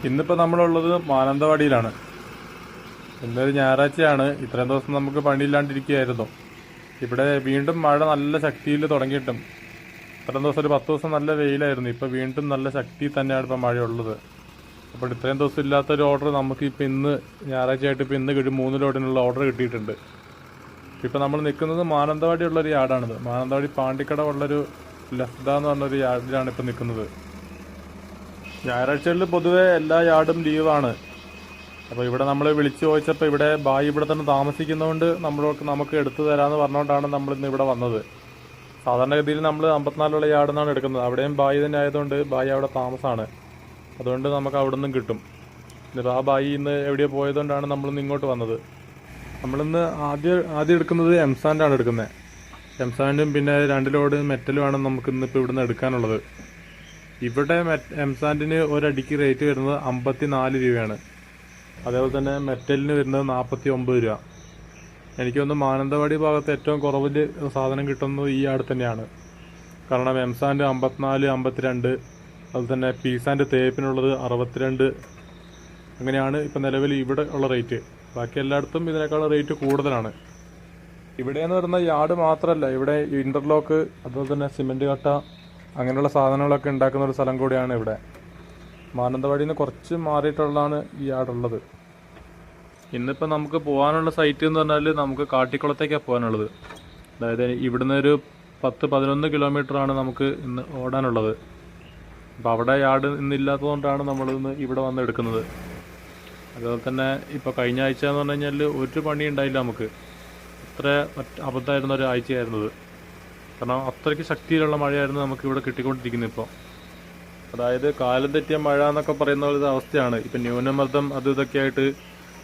ഇന്നിപ്പോൾ നമ്മളുള്ളത് മാനന്തവാടിയിലാണ്. ഇന്നൊരു ഞായറാഴ്ചയാണ്. ഇത്രയും ദിവസം നമുക്ക് പണിയില്ലാണ്ടിരിക്കുകയായിരുന്നു. ഇവിടെ വീണ്ടും മഴ നല്ല ശക്തിയിൽ തുടങ്ങിയിട്ടും ഇത്രയും ദിവസം ഒരു 10 ദിവസം നല്ല വെയിലായിരുന്നു. ഇപ്പോൾ വീണ്ടും നല്ല ശക്തി തന്നെയാണ് ഇപ്പോൾ മഴയുള്ളത്. അപ്പോൾ ഇത്രയും ദിവസം ഇല്ലാത്തൊരു ഓർഡർ നമുക്ക് ഇപ്പോൾ ഇന്ന് ഞായറാഴ്ചയായിട്ട് ഇപ്പോൾ ഇന്ന് 3 ലോഡിനുള്ള ഓർഡർ കിട്ടിയിട്ടുണ്ട്. ഇപ്പോൾ നമ്മൾ നിൽക്കുന്നത് മാനന്തവാടി ഉള്ളൊരു യാർഡാണിത്. മാനന്തവാടി പാണ്ടിക്കട ഉള്ളൊരു ലഫ്ത എന്ന് പറഞ്ഞൊരു യാർഡിലാണ് ഇപ്പോൾ നിൽക്കുന്നത്. ഞായറാഴ്ചകളിൽ പൊതുവെ എല്ലാ യാർഡും ലീവാണ്. അപ്പോൾ ഇവിടെ നമ്മൾ വിളിച്ചു ചോദിച്ചപ്പോൾ ഇവിടെ ബായി ഇവിടെ തന്നെ താമസിക്കുന്നതുകൊണ്ട് നമുക്ക് എടുത്തു തരാമെന്ന് പറഞ്ഞുകൊണ്ടാണ് നമ്മളിന്ന് ഇവിടെ വന്നത്. സാധാരണഗതിയിൽ നമ്മൾ 54 യാർഡിൽ നിന്നാണ് എടുക്കുന്നത്. അവിടെയും ബായി തന്നെ ആയതുകൊണ്ട് ബായി അവിടെ താമസമാണ്. അതുകൊണ്ട് നമുക്ക് അവിടെ നിന്നും കിട്ടും. എന്നിട്ട് ആ ബായി ഇന്ന് എവിടെയോ പോയതുകൊണ്ടാണ് നമ്മളിന്ന് ഇങ്ങോട്ട് വന്നത്. നമ്മളിന്ന് ആദ്യം എടുക്കുന്നത് എംസാൻഡാണ് എടുക്കുന്നത്. എംസാൻഡും പിന്നെ 2 ലോഡ് മെറ്റലുമാണ് നമുക്ക് ഇന്നിപ്പോൾ ഇവിടുന്ന് എടുക്കാനുള്ളത്. ഇവിടെ എംസാൻഡിന് ഒരടിക്ക് റേറ്റ് വരുന്നത് 54 രൂപയാണ്. അതേപോലെ തന്നെ മെറ്റലിന് വരുന്നത് 49 രൂപ. എനിക്ക് തോന്നുന്നു മാനന്തവാടി ഭാഗത്ത് ഏറ്റവും കുറവിൽ സാധനം കിട്ടുന്നത് ഈ ആട് തന്നെയാണ്. കാരണം എംസാൻഡ് 54, 52, അതുപോലെ തന്നെ പീസാൻഡ് തേപ്പിനുള്ളത് 62. അങ്ങനെയാണ് ഇപ്പം നിലവിൽ ഇവിടെ ഉള്ള റേറ്റ്. ബാക്കി എല്ലായിടത്തും ഇതിനേക്കാൾ റേറ്റ് കൂടുതലാണ്. ഇവിടെയെന്ന് പറയുന്ന യാർഡ് മാത്രമല്ല, ഇവിടെ ഇന്റർലോക്ക് അതുപോലെ തന്നെ സിമെന്റ് കട്ട അങ്ങനെയുള്ള സാധനങ്ങളൊക്കെ ഉണ്ടാക്കുന്ന ഒരു സ്ഥലം കൂടിയാണ് ഇവിടെ. മാനന്തവാടിയിൽ നിന്ന് കുറച്ച് മാറിയിട്ടുള്ളതാണ് ഈ യാർഡുള്ളത്. ഇന്നിപ്പോൾ നമുക്ക് പോകാനുള്ള സൈറ്റ് എന്ന് പറഞ്ഞാൽ നമുക്ക് കാട്ടിക്കുളത്തേക്കാണ് പോകാനുള്ളത്. അതായത് ഇവിടുന്ന് ഒരു 10-11 കിലോമീറ്ററാണ് നമുക്ക് ഇന്ന് ഓടാനുള്ളത്. അപ്പോൾ അവിടെ യാർഡ് ഇന്നില്ലാത്തതുകൊണ്ടാണ് നമ്മളിന്ന് ഇവിടെ വന്ന് എടുക്കുന്നത്. അതുപോലെ തന്നെ ഇപ്പോൾ കഴിഞ്ഞ ആഴ്ച എന്ന് പറഞ്ഞു കഴിഞ്ഞാൽ ഒരു പണി ഉണ്ടായില്ല നമുക്ക്. അത്ര അബദ്ധമായിരുന്ന ഒരു ആഴ്ചയായിരുന്നത്. കാരണം അത്രയ്ക്ക് ശക്തിയിലുള്ള മഴയായിരുന്നു നമുക്ക് ഇവിടെ കിട്ടിക്കൊണ്ടിരിക്കുന്നത് ഇപ്പോൾ. അതായത് കാലം തെറ്റിയ മഴ എന്നൊക്കെ പറയുന്ന ഒരു അവസ്ഥയാണ്. ഇപ്പം ന്യൂനമർദ്ദം അത് ഇതൊക്കെ ആയിട്ട്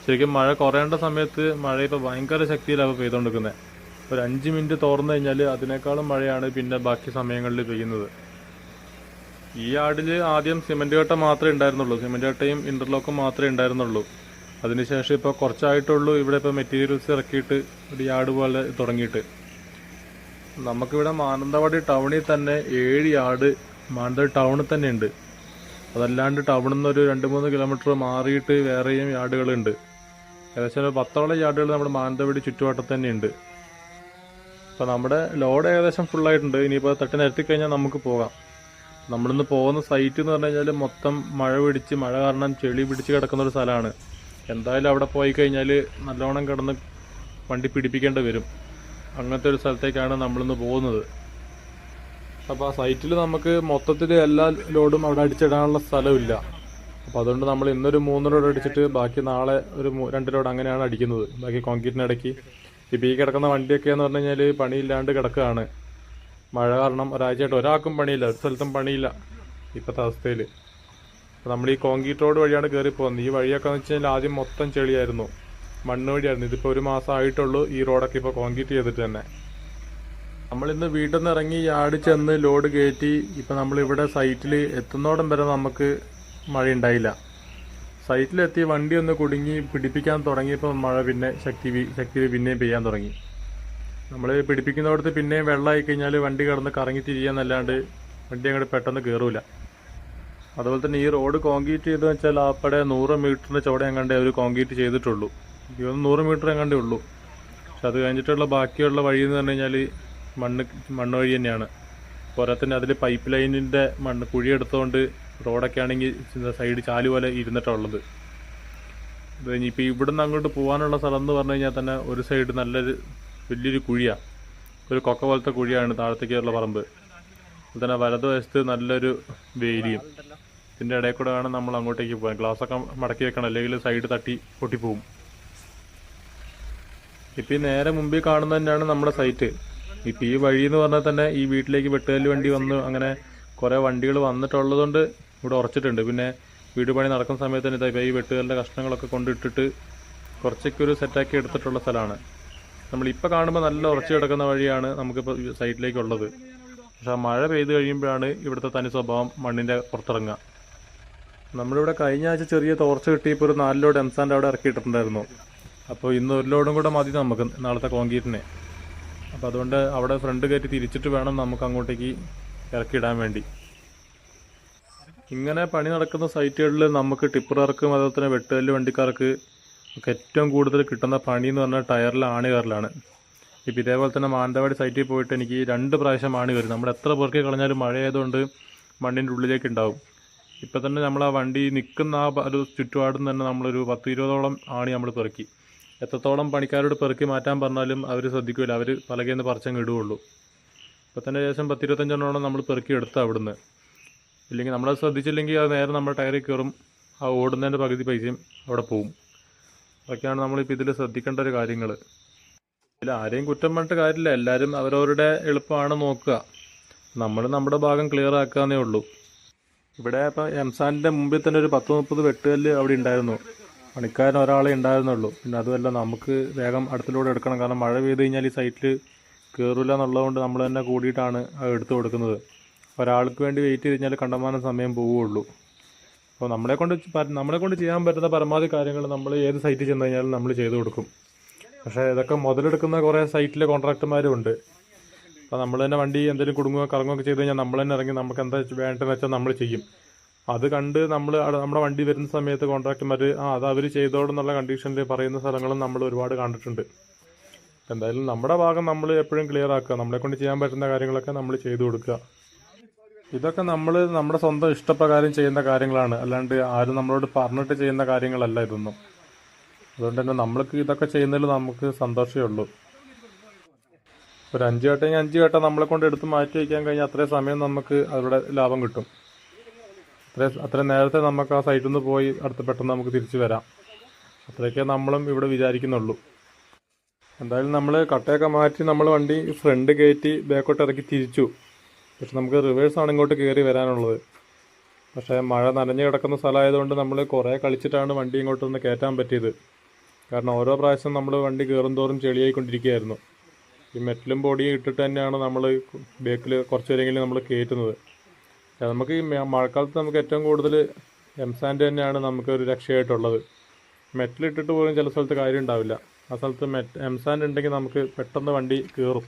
ശരിക്കും മഴ കുറയേണ്ട സമയത്ത് മഴ ഇപ്പോൾ ഭയങ്കര ശക്തിയിലാണ് പെയ്തുകൊണ്ടിരിക്കുന്നത്. ഒരു 5 മിനിറ്റ് തോർന്നു കഴിഞ്ഞാൽ അതിനേക്കാളും മഴയാണ് പിന്നെ ബാക്കി സമയങ്ങളിൽ പെയ്യുന്നത്. ഈ യാർഡിൽ ആദ്യം സിമെന്റ് കട്ട മാത്രമേ ഉണ്ടായിരുന്നുള്ളൂ. സിമെന്റ് കട്ടയും ഇന്റർലോക്കും മാത്രമേ ഉണ്ടായിരുന്നുള്ളൂ. അതിനുശേഷം ഇപ്പോൾ കുറച്ചായിട്ടുള്ളൂ ഇവിടെ ഇപ്പോൾ മെറ്റീരിയൽസ് ഇറക്കിയിട്ട് ഒരു യാർഡ് പോലെ തുടങ്ങിയിട്ട്. നമുക്കിവിടെ മാനന്തവാടി ടൗണിൽ തന്നെ 7 യാർഡ് മാനന്തവാടി ടൗണിൽ തന്നെ ഉണ്ട്. അതല്ലാണ്ട് ടൗണിൽ നിന്ന് ഒരു 2-3 കിലോമീറ്റർ മാറിയിട്ട് വേറെയും യാർഡുകളുണ്ട്. ഏകദേശം ഒരു 10ഓളം യാർഡുകൾ നമ്മുടെ മാനന്തവാടി ചുറ്റുവട്ടത്ത് തന്നെ ഉണ്ട്. അപ്പോൾ നമ്മുടെ ലോഡ് ഏകദേശം ഫുള്ളായിട്ടുണ്ട്. ഇനിയിപ്പോൾ തട്ടി നിരത്തി കഴിഞ്ഞാൽ നമുക്ക് പോകാം. നമ്മളിന്ന് പോകുന്ന സൈറ്റ് എന്ന് പറഞ്ഞു കഴിഞ്ഞാൽ മൊത്തം മഴ കാരണം ചെളി പിടിച്ച് കിടക്കുന്ന ഒരു സ്ഥലമാണ്. എന്തായാലും അവിടെ പോയി കഴിഞ്ഞാൽ നല്ലോണം കിടന്ന് വണ്ടി പിടിപ്പിക്കേണ്ടി വരും. അങ്ങനത്തെ ഒരു സ്ഥലത്തേക്കാണ് നമ്മളിന്ന് പോകുന്നത്. അപ്പോൾ ആ സൈറ്റിൽ നമുക്ക് മൊത്തത്തിൽ എല്ലാ ലോഡും അവിടെ അടിച്ചിടാനുള്ള സ്ഥലമില്ല. അപ്പോൾ അതുകൊണ്ട് നമ്മൾ ഇന്നൊരു 3 ലോഡ് അടിച്ചിട്ട് ബാക്കി നാളെ ഒരു 2 ലോഡ് അങ്ങനെയാണ് അടിക്കുന്നത്. ബാക്കി കോൺക്രീറ്റിനിടയ്ക്ക് ഇപ്പോൾ ഈ കിടക്കുന്ന വണ്ടിയൊക്കെ എന്ന് പറഞ്ഞു കഴിഞ്ഞാൽ പണിയില്ലാണ്ട് കിടക്കുകയാണ്. മഴ കാരണം ഒരാഴ്ചയായിട്ട് ഒരാൾക്കും പണിയില്ല, ഒരു സ്ഥലത്തും പണിയില്ല ഇപ്പോഴത്തെ അവസ്ഥയിൽ. അപ്പോൾ നമ്മൾ ഈ കോൺക്രീറ്റ് റോഡ് വഴിയാണ് കയറി പോകുന്നത്. ഈ വഴിയൊക്കെ എന്ന് വെച്ച് കഴിഞ്ഞാൽ ആദ്യം മൊത്തം ചെളിയായിരുന്നു, മണ്ണ് വഴിയായിരുന്നു. ഇതിപ്പോൾ 1 മാസം ആയിട്ടുള്ളൂ ഈ റോഡൊക്കെ ഇപ്പോൾ കോൺക്രീറ്റ് ചെയ്തിട്ട് തന്നെ. നമ്മളിന്ന് വീട്ടിൽ നിന്ന് ഇറങ്ങി യാർഡിൽ ചെന്ന് ലോഡ് കയറ്റി ഇപ്പം നമ്മളിവിടെ സൈറ്റിൽ എത്തുന്നോടം വരെ നമുക്ക് മഴയുണ്ടായില്ല. സൈറ്റിലെത്തി വണ്ടി ഒന്ന് കുടുങ്ങി പിടിപ്പിക്കാൻ തുടങ്ങിയപ്പോൾ മഴ പിന്നെ ശക്തിയിൽ പിന്നെയും പെയ്യാൻ തുടങ്ങി. നമ്മൾ പിടിപ്പിക്കുന്നിടത്ത് പിന്നെയും വെള്ളമായി കഴിഞ്ഞാൽ വണ്ടി കിടന്ന് കറങ്ങി തിരിയാന്നല്ലാണ്ട് വണ്ടി അങ്ങോട്ട് പെട്ടെന്ന് കയറൂല. അതുപോലെ തന്നെ ഈ റോഡ് കോൺക്രീറ്റ് ചെയ്തെന്ന് വെച്ചാൽ ആപ്പടെ 100 മീറ്ററിന് ചുവടെ എങ്ങാണ്ടേ ഒരു കോൺക്രീറ്റ് ചെയ്തിട്ടുള്ളൂ. 100 മീറ്റർ എങ്ങാണ്ടേ ഉള്ളൂ. പക്ഷെ അത് കഴിഞ്ഞിട്ടുള്ള ബാക്കിയുള്ള വഴി എന്ന് പറഞ്ഞു കഴിഞ്ഞാൽ മണ്ണ് വഴി തന്നെയാണ്. പോരാത്തന്നെ അതിൽ പൈപ്പ് ലൈനിൻ്റെ കുഴിയെടുത്തുകൊണ്ട് റോഡൊക്കെ ആണെങ്കിൽ സൈഡ് ചാല് പോലെ ഇരുന്നിട്ടുള്ളത്. ഇത് ഇനിയിപ്പോൾ ഇവിടുന്ന് അങ്ങോട്ട് പോകാനുള്ള സ്ഥലം എന്ന് പറഞ്ഞു കഴിഞ്ഞാൽ തന്നെ ഒരു സൈഡ് നല്ലൊരു വലിയൊരു കുഴിയാണ്, ഒരു കൊക്ക പോലത്തെ കുഴിയാണ് താഴത്തേക്കുള്ള പറമ്പ്. അതുപോലെ തന്നെ വലതുവശത്ത് നല്ലൊരു വേലിയും. ഇതിൻ്റെ ഇടയിൽ കൂടെ വേണം നമ്മൾ അങ്ങോട്ടേക്ക് പോകാൻ. ഗ്ലാസ്സൊക്കെ മടക്കി വെക്കണം, അല്ലെങ്കിൽ സൈഡ് തട്ടി പൊട്ടിപ്പോവും. ഇപ്പം ഈ നേരെ മുമ്പിൽ കാണുന്നത് തന്നെയാണ് നമ്മുടെ സൈറ്റ്. ഇപ്പം ഈ വഴി എന്ന് പറഞ്ഞാൽ തന്നെ ഈ വീട്ടിലേക്ക് വെട്ടുകല്ല് വണ്ടി വന്ന് അങ്ങനെ കുറേ വണ്ടികൾ വന്നിട്ടുള്ളതുകൊണ്ട് ഇവിടെ ഉറച്ചിട്ടുണ്ട്. പിന്നെ വീട് പണി നടക്കുന്ന സമയത്ത് തന്നെ ഇപ്പോൾ ഈ വെട്ടുകല്ലിൻ്റെ കഷ്ണങ്ങളൊക്കെ കൊണ്ടിട്ടിട്ട് കുറച്ചൊക്കെ ഒരു സെറ്റാക്കി എടുത്തിട്ടുള്ള സ്ഥലമാണ്. നമ്മളിപ്പോൾ കാണുമ്പോൾ നല്ല ഉറച്ചു കിടക്കുന്ന വഴിയാണ് നമുക്കിപ്പോൾ സൈറ്റിലേക്കുള്ളത്. പക്ഷെ ആ മഴ പെയ്ത് കഴിയുമ്പോഴാണ് ഇവിടുത്തെ തനി സ്വഭാവം മണ്ണിൻ്റെ പുറത്തിറങ്ങുക. നമ്മളിവിടെ കഴിഞ്ഞ ആഴ്ച ചെറിയ തോർച്ച കിട്ടിയപ്പോൾ ഒരു 4 ലോഡ് എംസാൻഡ് അവിടെ ഇറക്കിയിട്ടുണ്ടായിരുന്നു. അപ്പോൾ ഇന്ന് 1 ലോഡും കൂടെ മതി നമുക്ക് നാളത്തെ കോൺക്രീറ്റിനെ. അപ്പോൾ അതുകൊണ്ട് അവിടെ ഫ്രണ്ട് കയറ്റി തിരിച്ചിട്ട് വേണം നമുക്ക് അങ്ങോട്ടേക്ക് ഇറക്കിയിടാൻ വേണ്ടി. ഇങ്ങനെ പണി നടക്കുന്ന സൈറ്റുകളിൽ നമുക്ക് ടിപ്പറുകാർക്കും അതുപോലെ തന്നെ വെട്ടുകല്ല് വണ്ടിക്കാർക്ക് ഒക്കെ ഏറ്റവും കൂടുതൽ കിട്ടുന്ന പണി എന്ന് പറഞ്ഞാൽ ടയറിൽ ആണി കയറലാണ്. ഇപ്പം ഇതേപോലെ തന്നെ മാനന്തവാടി സൈറ്റിൽ പോയിട്ട് എനിക്ക് 2 പ്രാവശ്യം ആണി കയറി. നമ്മൾ എത്ര പേർക്ക് കളഞ്ഞാലും മഴയായതുകൊണ്ട് മണ്ണിൻ്റെ ഉള്ളിലേക്ക് ഉണ്ടാവും. ഇപ്പം തന്നെ നമ്മൾ ആ വണ്ടി നിൽക്കുന്ന ആ ഒരു ചുറ്റുപാടും തന്നെ നമ്മളൊരു 10-20ഓളം ആണി നമ്മൾ പെറുക്കി. എത്രത്തോളം പണിക്കാരോട് പെറുക്കി മാറ്റാൻ പറഞ്ഞാലും അവർ ശ്രദ്ധിക്കില്ല, അവർ പലകേന്ന് പറിച്ചങ്ങ് ഇടുകയുള്ളൂ. ഇപ്പം തന്നെ ഏകദേശം 10-25 നമ്മൾ പെറുക്കി എടുത്ത് അവിടുന്ന്. ഇല്ലെങ്കിൽ നമ്മളത് ശ്രദ്ധിച്ചില്ലെങ്കിൽ അത് നേരെ നമ്മുടെ ടയറിൽ കയറും, ആ ഓടുന്നതിൻ്റെ പകുതി പൈസയും അവിടെ പോവും. അതൊക്കെയാണ് നമ്മളിപ്പോൾ ഇതിൽ ശ്രദ്ധിക്കേണ്ട ഒരു കാര്യങ്ങൾ. ഇതിൽ ആരെയും കുറ്റം പറഞ്ഞിട്ട് കാര്യമില്ല, എല്ലാവരും അവരവരുടെ എളുപ്പമാണ് നോക്കുക. നമ്മൾ നമ്മുടെ ഭാഗം ക്ലിയർ ആക്കാന്നേ ഉള്ളൂ. ഇവിടെ ഇപ്പോൾ എംസാൻ്റെ മുമ്പിൽ തന്നെ ഒരു 10-30 വെട്ടുകല്ല് അവിടെ ഉണ്ടായിരുന്നു. പണിക്കാരൻ ഒരാളെ ഉണ്ടായിരുന്നുള്ളൂ. പിന്നെ അതുമല്ല, നമുക്ക് വേഗം അടുത്തിലൂടെ എടുക്കണം, കാരണം മഴ പെയ്ത് കഴിഞ്ഞാൽ ഈ സൈറ്റിൽ കയറില്ല എന്നുള്ളതുകൊണ്ട് നമ്മൾ തന്നെ കൂടിയിട്ടാണ് അത് എടുത്തു കൊടുക്കുന്നത്. ഒരാൾക്ക് വേണ്ടി വെയിറ്റ് ചെയ്ത് കഴിഞ്ഞാൽ കണ്ടമാനം സമയം പോവുകയുള്ളൂ. അപ്പോൾ നമ്മളെ കൊണ്ട് ചെയ്യാൻ പറ്റുന്ന പരമാവധി കാര്യങ്ങൾ നമ്മൾ ഏത് സൈറ്റിൽ ചെന്ന് കഴിഞ്ഞാലും നമ്മൾ ചെയ്തു കൊടുക്കും. പക്ഷേ ഇതൊക്കെ മുതലെടുക്കുന്ന കുറേ സൈറ്റിലെ കോൺട്രാക്ടർമാരും ഉണ്ട്. അപ്പോൾ നമ്മൾ തന്നെ വണ്ടി എന്തെങ്കിലും കുടുങ്ങുകയോ കറങ്ങുകയൊക്കെ ചെയ്ത് കഴിഞ്ഞാൽ നമ്മൾ തന്നെ ഇറങ്ങി നമുക്ക് എന്താ വേണ്ടതെന്ന് വെച്ചാൽ നമ്മൾ ചെയ്യും. അത് കണ്ട് നമ്മുടെ വണ്ടി വരുന്ന സമയത്ത് കോൺട്രാക്ടർമാർ അത് അവർ ചെയ്തോടെന്നുള്ള കണ്ടീഷനിൽ പറയുന്ന സ്ഥലങ്ങളും നമ്മൾ ഒരുപാട് കണ്ടിട്ടുണ്ട്. എന്തായാലും നമ്മുടെ ഭാഗം നമ്മൾ എപ്പോഴും ക്ലിയർ ആക്കുക, നമ്മളെ കൊണ്ട് ചെയ്യാൻ പറ്റുന്ന കാര്യങ്ങളൊക്കെ നമ്മൾ ചെയ്തു കൊടുക്കുക. ഇതൊക്കെ നമ്മൾ നമ്മുടെ സ്വന്തം ഇഷ്ടപ്രകാരം ചെയ്യുന്ന കാര്യങ്ങളാണ്, അല്ലാണ്ട് ആരും നമ്മളോട് പറഞ്ഞിട്ട് ചെയ്യുന്ന കാര്യങ്ങളല്ല ഇതൊന്നും. അതുകൊണ്ട് തന്നെ നമ്മൾക്ക് ഇതൊക്കെ ചെയ്യുന്നതിൽ നമുക്ക് സന്തോഷമേ ഉള്ളൂ. ഒരു 5 ഘട്ടമെങ്കിൽ 5 ഘട്ടം നമ്മളെ കൊണ്ട് എടുത്ത് മാറ്റി വയ്ക്കാൻ കഴിഞ്ഞാൽ അത്രയും സമയം നമുക്ക് അതിലൂടെ ലാഭം കിട്ടും. അത്രയും നേരത്തെ നമുക്ക് ആ സൈറ്റിൽ നിന്ന് പോയി അടുത്ത് പെട്ടെന്ന് നമുക്ക് തിരിച്ചു വരാം. അത്രയൊക്കെ നമ്മളും ഇവിടെ വിചാരിക്കുന്നുള്ളൂ. എന്തായാലും നമ്മൾ കട്ടയൊക്കെ മാറ്റി നമ്മൾ വണ്ടി ഫ്രണ്ട് കയറ്റി ബാക്കോട്ട് ഇറക്കി തിരിച്ചു. പക്ഷെ നമുക്ക് റിവേഴ്സാണ് ഇങ്ങോട്ട് കയറി വരാനുള്ളത്. പക്ഷേ മഴ നനഞ്ഞു കിടക്കുന്ന സ്ഥലമായതുകൊണ്ട് നമ്മൾ കുറേ കളിച്ചിട്ടാണ് വണ്ടി ഇങ്ങോട്ടൊന്ന് കയറ്റാൻ പറ്റിയത്. കാരണം ഓരോ പ്രാവശ്യം നമ്മൾ വണ്ടി കയറും തോറും ചെളിയായിക്കൊണ്ടിരിക്കുകയായിരുന്നു. ഈ മെറ്റലും പൊടിയും ഇട്ടിട്ട് തന്നെയാണ് നമ്മൾ ബേക്കിൽ കുറച്ച് നേരമെങ്കിലും നമ്മൾ കയറ്റുന്നത്. നമുക്ക് ഈ മഴക്കാലത്ത് നമുക്ക് ഏറ്റവും കൂടുതൽ എംസാൻഡ് തന്നെയാണ് നമുക്ക് ഒരു രക്ഷയായിട്ടുള്ളത്. മെറ്റലിട്ടിട്ട് പോലും ചില സ്ഥലത്ത് കാര്യം ഉണ്ടാവില്ല. ആ സ്ഥലത്ത് എംസാൻഡ് ഉണ്ടെങ്കിൽ നമുക്ക് പെട്ടെന്ന് വണ്ടി കയറും.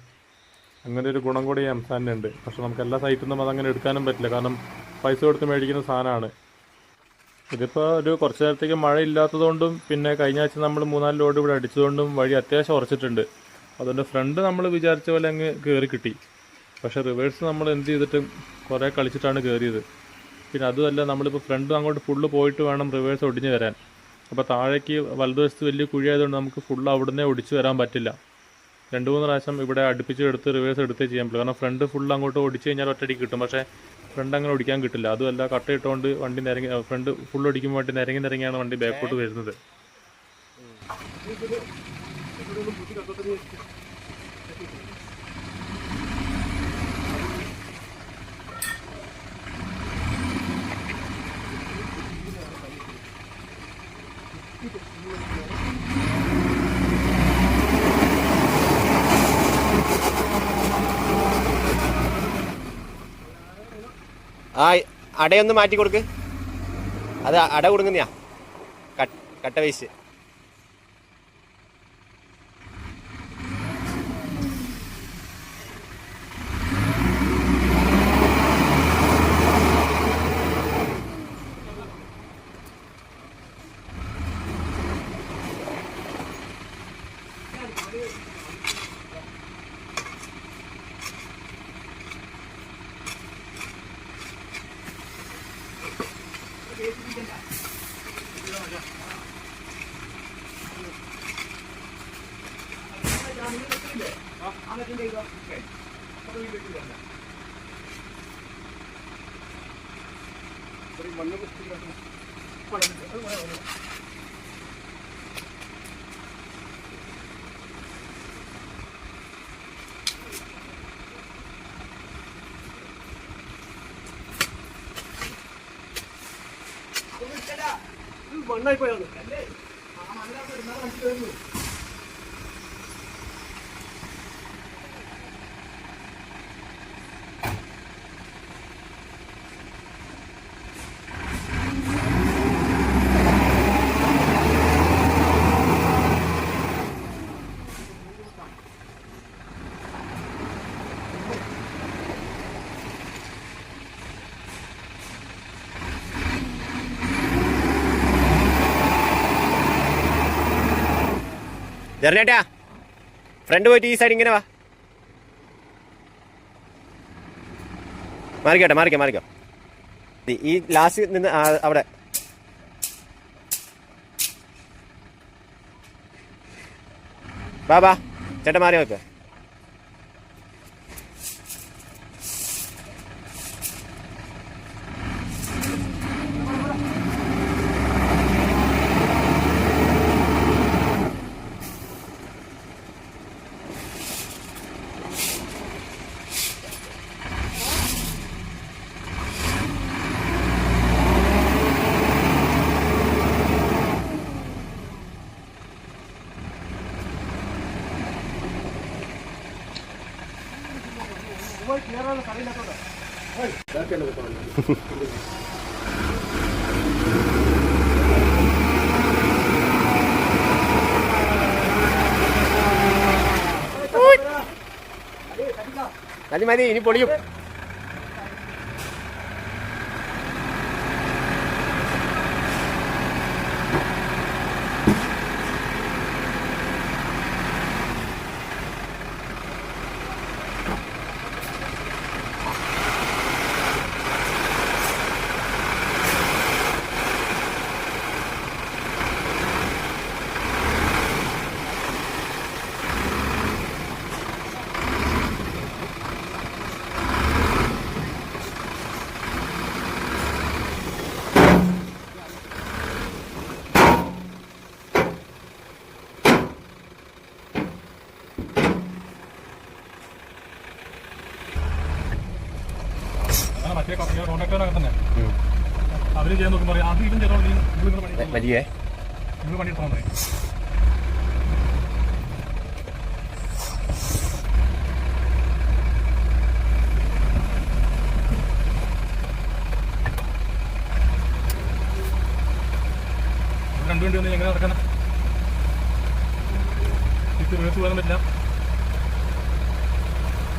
അങ്ങനെ ഒരു ഗുണം കൂടി എംസാൻഡിനുണ്ട്. പക്ഷെ നമുക്ക് എല്ലാ സൈറ്റിൽ നിന്നും അതങ്ങനെ എടുക്കാനും പറ്റില്ല, കാരണം പൈസ കൊടുത്ത് മേടിക്കുന്ന സാധനമാണ്. ഇതിപ്പോൾ ഒരു കുറച്ച് നേരത്തേക്ക് മഴ ഇല്ലാത്തതുകൊണ്ടും പിന്നെ കഴിഞ്ഞ ആഴ്ച നമ്മൾ 3-4 ലോഡ് ഇവിടെ അടിച്ചതുകൊണ്ടും വഴി അത്യാവശ്യം ഉറച്ചിട്ടുണ്ട്. അതുകൊണ്ട് ഫ്രണ്ട് നമ്മൾ വിചാരിച്ച പോലെ അങ്ങ് കയറി കിട്ടി. പക്ഷേ റിവേഴ്സ് നമ്മൾ എന്ത് ചെയ്തിട്ടും കുറേ കളിച്ചിട്ടാണ് കയറിയത്. പിന്നെ അതുമല്ല, നമ്മളിപ്പോൾ ഫ്രണ്ട് അങ്ങോട്ട് ഫുള്ള് പോയിട്ട് വേണം റിവേഴ്സ് ഒടിഞ്ഞ് വരാൻ. അപ്പോൾ താഴേക്ക് വലതുവശത്ത് വലിയ കുഴിയായതുകൊണ്ട് നമുക്ക് ഫുള്ള് അവിടുന്ന് ഒടിച്ച് വരാൻ പറ്റില്ല. 2-3 പ്രാവശ്യം ഇവിടെ അടുപ്പിച്ച് എടുത്ത് റിവേഴ്സ് എടുത്തേ ചെയ്യാൻ പറ്റില്ല. കാരണം ഫ്രണ്ട് ഫുള്ള് അങ്ങോട്ട് ഒടിച്ച് കഴിഞ്ഞാൽ ഒറ്റയടിക്ക് കിട്ടും. പക്ഷേ ഫ്രണ്ട് അങ്ങനെ ഒടിക്കാൻ കിട്ടില്ല. അതുമല്ല, കട്ടയിട്ടുകൊണ്ട് വണ്ടി ഫ്രണ്ട് ഫുള്ള് ഒടിക്കുമ്പോൾ വണ്ടി നിരങ്ങിയാണ് വണ്ടി ബാക്കോട്ട് വരുന്നത്. ആ അടയൊന്ന് മാറ്റി കൊടുക്ക്. അത് അട കൊടുക്കുന്നയാ കട്ട വേസ്റ്റ്. മണ്ണായി പോയാണ്. ജെറിനേട്ടാ ഫ്രണ്ട് പോയിട്ട് ഈ സൈഡ് ഇങ്ങനെ വാ. മാറിക്കോ. ഈ ലാസ്റ്റ് നിന്ന് അവിടെ ബാ ചേട്ടാ മാറി നോക്ക്. മതി ഇനി പൊളിയും. അവര് ചെയ്യാൻ നോക്കുമ്പോൾ അത് ഇതും ചെയ്തോളൂ വലിയ നിങ്ങൾ പണിയെടുത്താൽ മതി. രണ്ടുവണ്ടി വന്ന് എങ്ങനെ നടക്കണം? ഇത് വേഴ്സ് പോകാൻ പറ്റില്ല.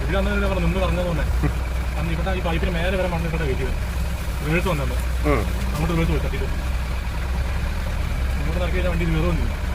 ഇവിടെ അന്ന് നിന്ന് പറഞ്ഞതുകൊണ്ട് അന്ന് ഇവിടെ ഈ പൈപ്പിന് മേലെ വരെ മണ്ണിട്ട് വെയിറ്റ് റിവേഴ്സ് വന്നത് അങ്ങോട്ട് റിവേഴ്സ് പോയി തട്ടിയിട്ട് ഇങ്ങോട്ട് നടക്കില്ല വണ്ടി കയറുമെന്നില്ല.